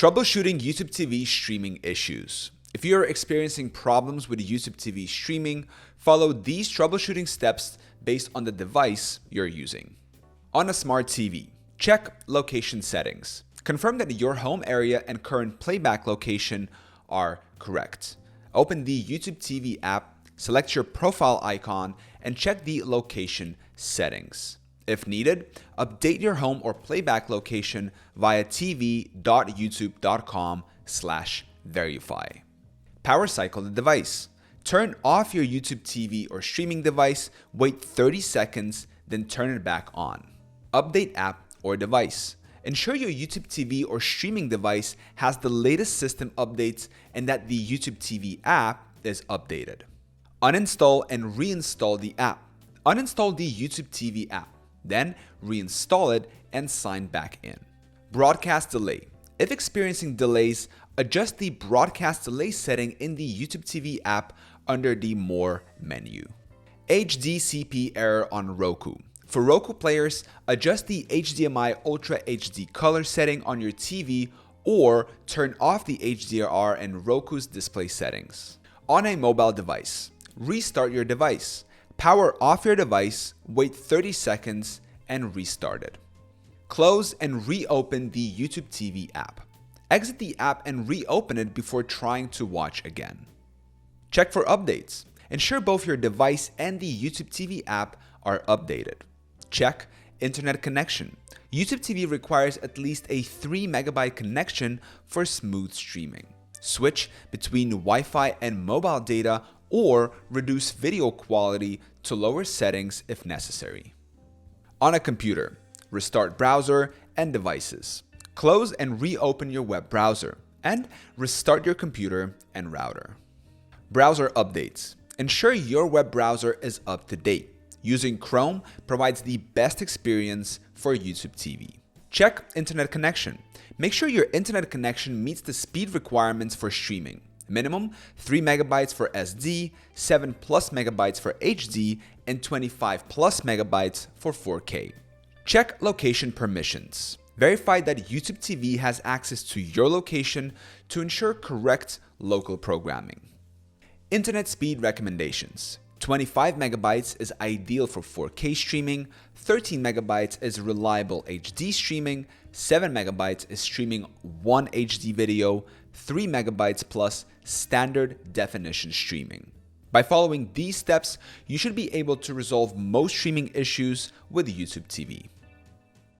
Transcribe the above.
Troubleshooting YouTube TV streaming issues. If you're experiencing problems with YouTube TV streaming, follow these troubleshooting steps based on the device you're using. On a smart TV, check location settings. Confirm that your home area and current playback location are correct. Open the YouTube TV app, select your profile icon, and check the location settings. If needed, update your home or playback location via tv.youtube.com/verify. Power cycle the device. Turn off your YouTube TV or streaming device, wait 30 seconds, then turn it back on. Update app or device. Ensure your YouTube TV or streaming device has the latest system updates and that the YouTube TV app is updated. Uninstall and reinstall the app. Uninstall the YouTube TV app, then reinstall it and sign back in. Broadcast delay. If experiencing delays, adjust the broadcast delay setting in the YouTube TV app under the More menu. HDCP error on Roku. For Roku players, adjust the HDMI Ultra HD color setting on your TV or turn off the HDR and Roku's display settings. On a mobile device, restart your device. Power off your device, wait 30 seconds, and restart it. Close and reopen the YouTube TV app. Exit the app and reopen it before trying to watch again. Check for updates. Ensure both your device and the YouTube TV app are updated. Check internet connection. YouTube TV requires at least a 3 MB connection for smooth streaming. Switch between Wi-Fi and mobile data or reduce video quality to lower settings if necessary. On a computer, restart browser and devices. Close and reopen your web browser and restart your computer and router. Browser updates. Ensure your web browser is up to date. Using Chrome provides the best experience for YouTube TV. Check internet connection. Make sure your internet connection meets the speed requirements for streaming. Minimum 3 MB for SD, 7+ MB for HD, and 25+ MB for 4K. Check location permissions. Verify that YouTube TV has access to your location to ensure correct local programming. Internet speed recommendations. 25 MB is ideal for 4K streaming, 13 MB is reliable HD streaming, 7 MB is streaming one HD video, 3 MB plus standard definition streaming. By following these steps, you should be able to resolve most streaming issues with YouTube TV.